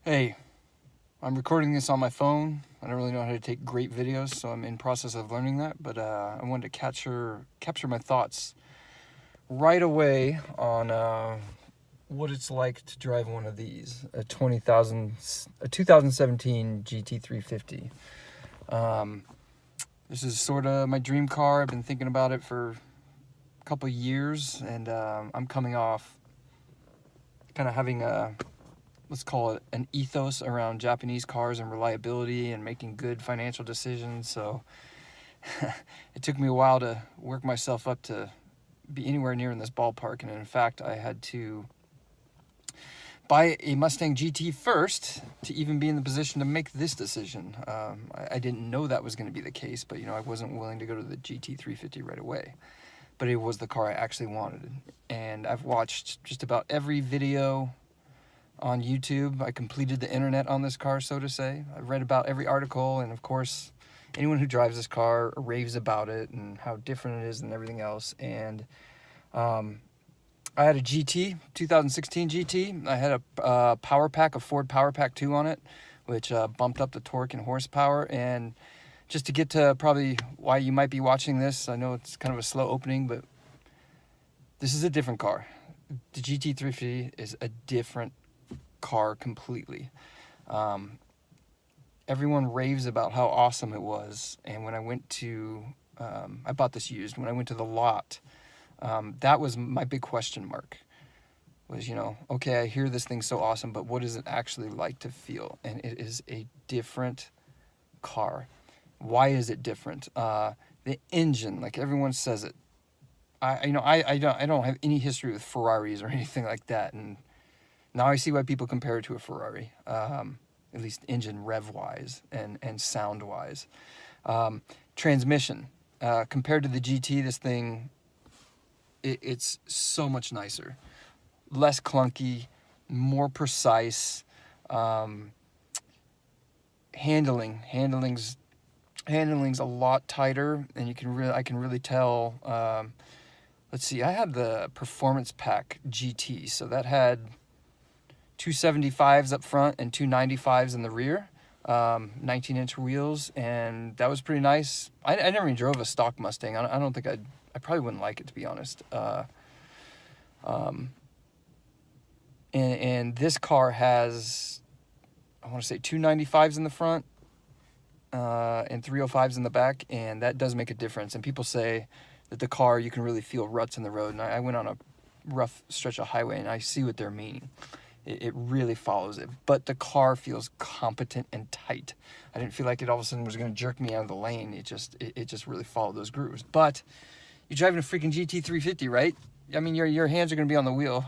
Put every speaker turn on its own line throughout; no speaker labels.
Hey, I'm recording this on my phone. I don't really know how to take great videos, so I'm in process of learning that. But I wanted to capture my thoughts right away on what it's like to drive one of these, a 2017 GT350. This is sort of my dream car. I've been thinking about it for a couple years, and I'm coming off kind of having a, let's call it, an ethos around Japanese cars and reliability and making good financial decisions. So it took me a while to work myself up to be anywhere near in this ballpark. And in fact, I had to buy a Mustang GT first to even be in the position to make this decision. I didn't know that was going to be the case, but I wasn't willing to go to the GT350 right away. But it was the car I actually wanted. And I've watched just about every video on YouTube. I completed the internet on this car, so to say. I read about every article, and of course, anyone who drives this car raves about it and how different it is than everything else. And I had a GT, 2016 GT. I had a Power Pack, a Ford Power Pack 2 on it, which bumped up the torque and horsepower. And just to get to probably why you might be watching this, I know it's kind of a slow opening, but this is a different car. The GT350 is a different car completely. Everyone raves about how awesome it was, and when I went to I bought this used. When I went to the lot, that was my big question mark, was okay, I hear this thing's so awesome, but what is it actually like to feel? And it is a different car. Why is it different? The engine, like everyone says it. I don't have any history with Ferraris or anything like that, and now I see why people compare it to a Ferrari, at least engine rev-wise and sound-wise. Transmission, compared to the GT, this thing, it's so much nicer. Less clunky, more precise. Handling's a lot tighter, and I can really tell. Let's see, I had the Performance Pack GT, so that had 275s up front and 295s in the rear, 19-inch wheels, and that was pretty nice. I never even drove a stock Mustang. I don't think I probably wouldn't like it, to be honest. And this car has, I want to say, 295s in the front and 305s in the back, and that does make a difference. And people say that the car, you can really feel ruts in the road, and I went on a rough stretch of highway, and I see what they're meaning. It really follows it, but the car feels competent and tight. I didn't feel like it all of a sudden was going to jerk me out of the lane. It just really followed those grooves. But you're driving a freaking GT350, right? I mean, your hands are going to be on the wheel.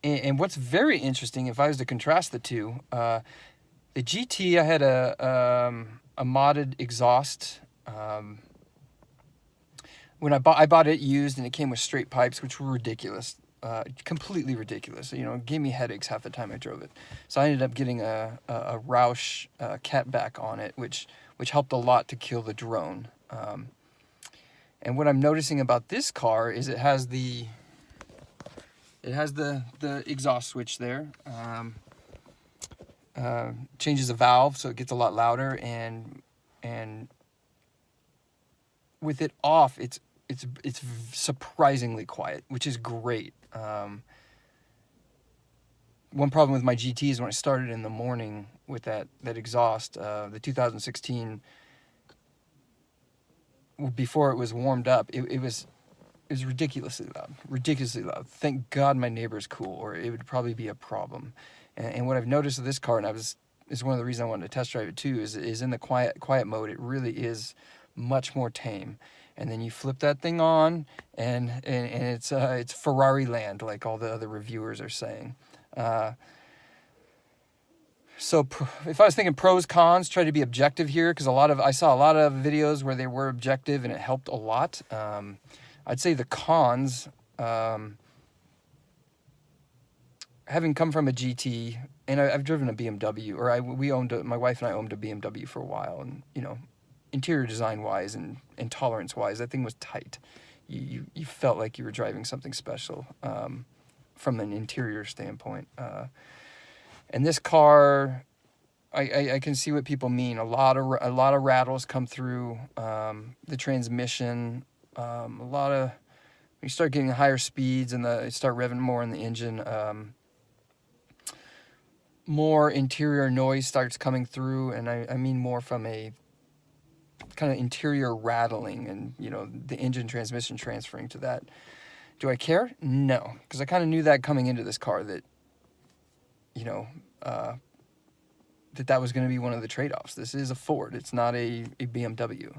And what's very interesting, if I was to contrast the two, the GT, I had a modded exhaust. When I bought it used, and it came with straight pipes, which were ridiculous, completely ridiculous. It gave me headaches half the time I drove it. So I ended up getting a Rousch catback on it, which helped a lot to kill the drone. And what I'm noticing about this car is it has the exhaust switch there. Changes a valve, so it gets a lot louder, and with it off, it's surprisingly quiet, which is great. One problem with my GT is when I started in the morning with that exhaust, the 2016, before it was warmed up, it was ridiculously loud. Thank God my neighbor's cool, or it would probably be a problem. And what I've noticed with this car, and is one of the reasons I wanted to test drive it too, is in the quiet mode, it really is much more tame. And then you flip that thing on, and it's Ferrari land, like all the other reviewers are saying. So if I was thinking pros, cons, try to be objective here, because I saw a lot of videos where they were objective, and it helped a lot. I'd say the cons, having come from a GT, and I've driven a BMW, my wife and I owned a BMW for a while, and interior design wise and tolerance wise, that thing was tight. You felt like you were driving something special. from an interior standpoint. And this car, I can see what people mean. A lot of rattles come through the transmission. A lot of, you start getting higher speeds and you start revving more in the engine. More interior noise starts coming through, and I mean more from a kind of interior rattling and, you know, the engine transmission transferring to that. Do I care? No, because I kind of knew that coming into this car, that, you know, that was going to be one of the trade-offs. This is a Ford. It's not a BMW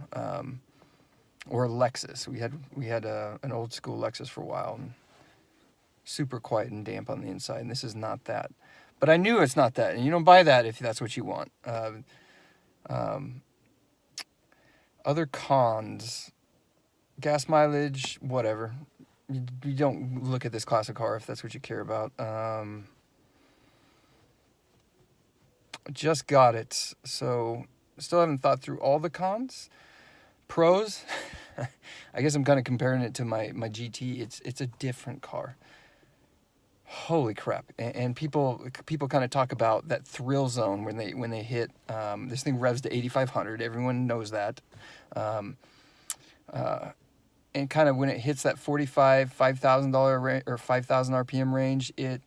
or a Lexus. We had an old school Lexus for a while, and super quiet and damp on the inside, and this is not that. But I knew it's not that, and you don't buy that if that's what you want. Other cons, gas mileage, whatever. You don't look at this class of car if that's what you care about. Just got it, so still haven't thought through all the cons. Pros, I guess I'm kind of comparing it to my GT. It's a different car. Holy crap. And people kind of talk about that thrill zone when they hit, this thing revs to 8,500. Everyone knows that. And kind of when it hits that $5,000 or 5,000 RPM range, it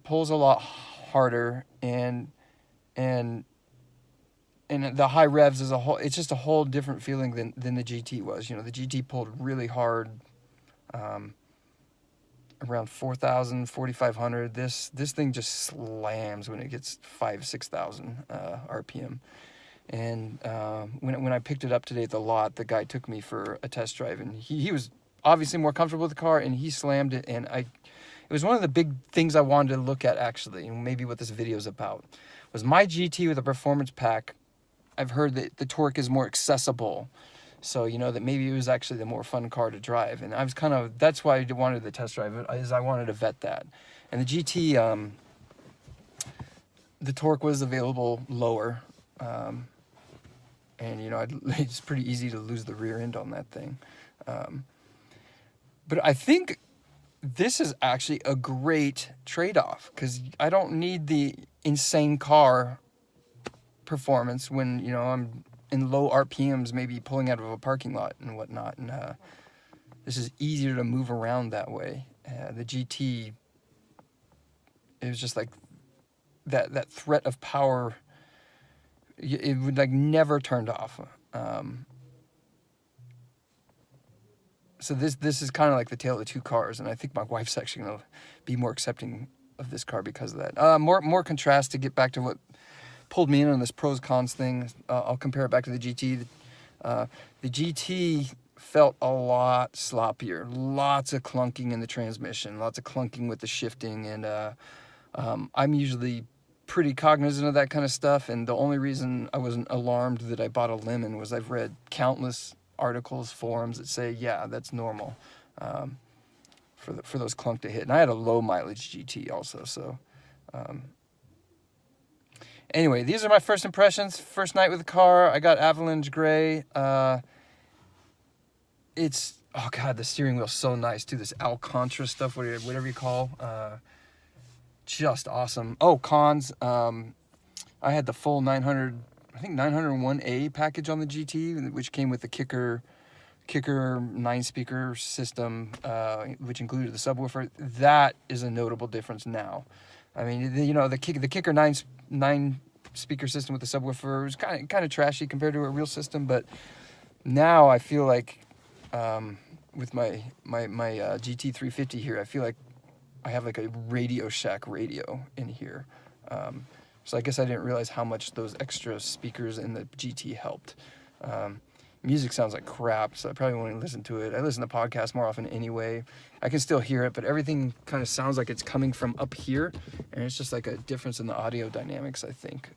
pulls a lot harder, and the high revs as a whole, it's just a whole different feeling than the GT was. You know, the GT pulled really hard, around 4,000, 4,500. This thing just slams when it gets 6,000 RPM. And when I picked it up today at the lot, the guy took me for a test drive, and he was obviously more comfortable with the car, and he slammed it. And it was one of the big things I wanted to look at, actually, and maybe what this video is about, was my GT with a performance pack. I've heard that the torque is more accessible. So, you know, that maybe it was actually the more fun car to drive. And I was that's why I wanted the test drive, is I wanted to vet that. And the GT, the torque was available lower. And, you know, it's pretty easy to lose the rear end on that thing. But I think this is actually a great trade-off, because I don't need the insane car performance when, you know, I'm in low RPMs, maybe pulling out of a parking lot and whatnot. And this is easier to move around that way. The GT, it was just like that threat of power. It would like never turned off. So this is kind of like the tale of the two cars, and I think my wife's actually gonna be more accepting of this car because of that. More contrast, to get back to what pulled me in on this pros cons thing. I'll compare it back to the GT. The GT felt a lot sloppier, lots of clunking in the transmission, lots of clunking with the shifting, and I'm usually pretty cognizant of that kind of stuff, and the only reason I wasn't alarmed that I bought a Lemon was I've read countless articles, forums that say, yeah, that's normal for those clunk to hit. And I had a low mileage GT also, so anyway, these are my first impressions. First night with the car. I got Avalanche Gray. It's, oh God, the steering wheel's so nice too. This Alcantara stuff, whatever you call. Just awesome. Oh, cons. I had the full 901A package on the GT, which came with the kicker 9-speaker system, which included the subwoofer. That is a notable difference now. I mean, you know, the kicker 9-speaker system with the subwoofer was kind of trashy compared to a real system, but now I feel like with my GT350 here, I feel like I have like a Radio Shack radio in here. So I guess I didn't realize how much those extra speakers in the GT helped. Music sounds like crap, so I probably won't even listen to it. I listen to podcasts more often anyway. I can still hear it, but everything kind of sounds like it's coming from up here, and it's just like a difference in the audio dynamics, I think.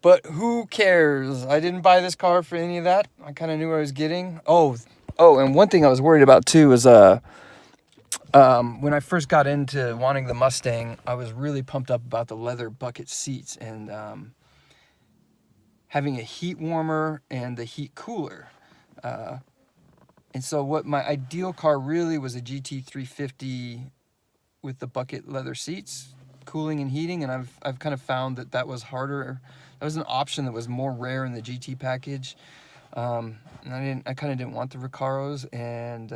But who cares? I didn't buy this car for any of that. I kind of knew what I was getting. Oh, and one thing I was worried about too is when I first got into wanting the Mustang, I was really pumped up about the leather bucket seats and having a heat warmer and the heat cooler. And so what my ideal car really was a GT350 with the bucket leather seats, cooling and heating, and I've kind of found that was harder. That was an option that was more rare in the GT package. And I kind of didn't want the Recaros, and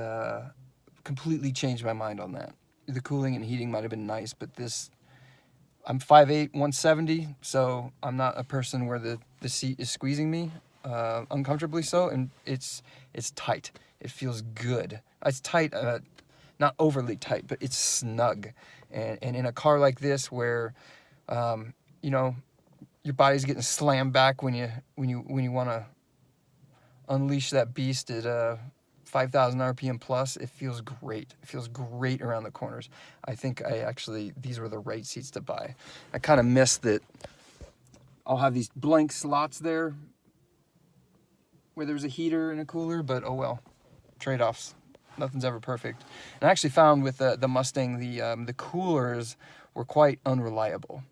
completely changed my mind on that. The cooling and heating might have been nice, but this, I'm 5'8", 170, so I'm not a person where the seat is squeezing me uncomfortably so, and it's tight. It feels good. It's tight, not overly tight, but it's snug. And in a car like this where, you know, your body's getting slammed back when you want to unleash that beast at 5,000 RPM plus, it feels great. It feels great around the corners. I think these were the right seats to buy. I kind of miss that I'll have these blank slots there where there's a heater and a cooler, but oh well, trade-offs. Nothing's ever perfect. And I actually found with the Mustang, the coolers were quite unreliable.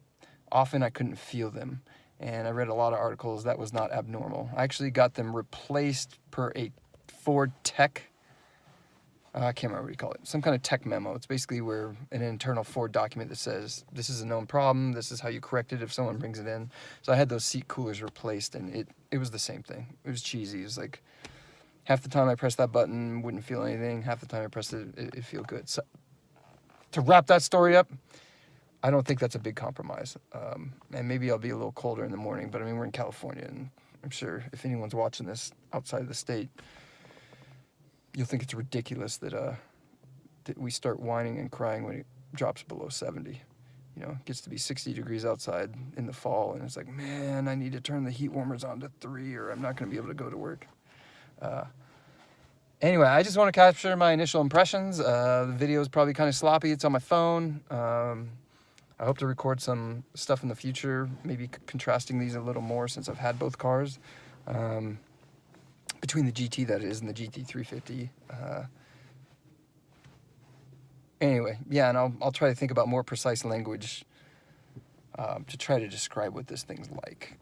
Often I couldn't feel them. And I read a lot of articles that was not abnormal. I actually got them replaced per a Ford tech, I can't remember what you call it, some kind of tech memo. It's basically where an internal Ford document that says, this is a known problem, this is how you correct it if someone brings it in. So I had those seat coolers replaced, and it was the same thing. It was cheesy. It was like, half the time I pressed that button, wouldn't feel anything. Half the time I pressed it, it'd feel good. So to wrap that story up, I don't think that's a big compromise. And maybe I'll be a little colder in the morning, but I mean, we're in California, and I'm sure if anyone's watching this outside of the state, you'll think it's ridiculous that we start whining and crying when it drops below 70. You know, it gets to be 60 degrees outside in the fall, and it's like, man, I need to turn the heat warmers on to 3 or I'm not going to be able to go to work. Anyway, I just want to capture my initial impressions. The video is probably kind of sloppy. It's on my phone. I hope to record some stuff in the future, maybe contrasting these a little more since I've had both cars. Between the GT, that is, and the GT350. Anyway, yeah, and I'll try to think about more precise language to try to describe what this thing's like.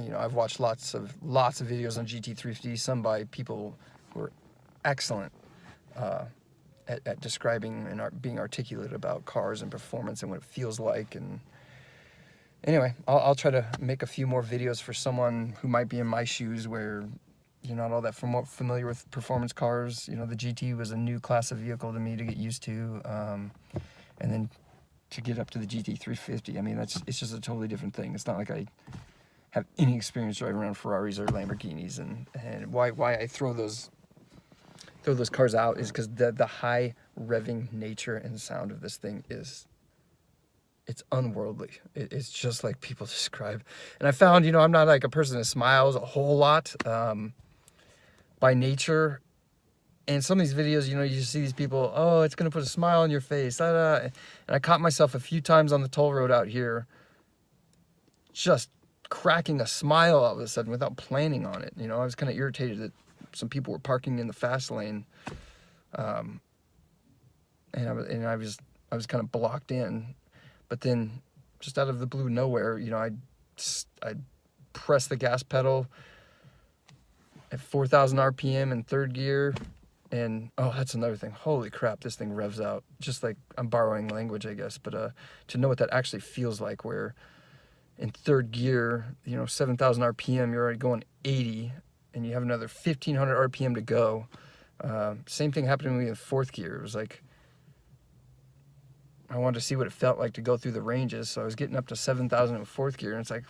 You know, I've watched lots of videos on GT350, some by people who are excellent at describing and being articulate about cars and performance and what it feels like. And anyway, I'll try to make a few more videos for someone who might be in my shoes where you're not all that familiar with performance cars. You know, the GT was a new class of vehicle to me to get used to. And then to get up to the GT350, I mean, it's just a totally different thing. It's not like I have any experience driving around Ferraris or Lamborghinis, and why I throw those cars out is because the high revving nature and sound of this thing it's unworldly. It's just like people describe. And I found, you know, I'm not like a person that smiles a whole lot by nature. And some of these videos, you know, you see these people, oh, it's gonna put a smile on your face, and I caught myself a few times on the toll road out here just cracking a smile all of a sudden without planning on it. You know, I was kind of irritated that some people were parking in the fast lane, and I was kind of blocked in. But then, just out of the blue nowhere, you know, I pressed the gas pedal at 4,000 RPM in third gear, and oh, that's another thing. Holy crap, this thing revs out. Just like, I'm borrowing language, I guess, but to know what that actually feels like, where in third gear, you know, 7,000 RPM, you're already going 80, and you have another 1,500 RPM to go. Same thing happened to me in fourth gear. It was like, I wanted to see what it felt like to go through the ranges, so I was getting up to 7,000 in fourth gear, and it's like,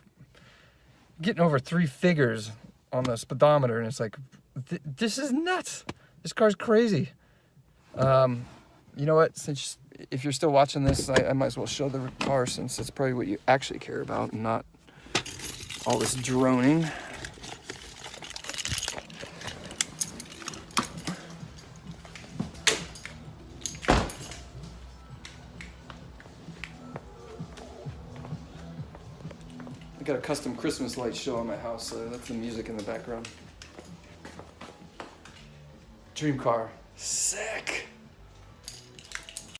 getting over 3 figures on the speedometer, and it's like, this is nuts. This car's crazy. You know what, since if you're still watching this, I might as well show the car, since it's probably what you actually care about and not all this droning. I got a custom Christmas light show on my house, so that's the music in the background. Dream car. Sick.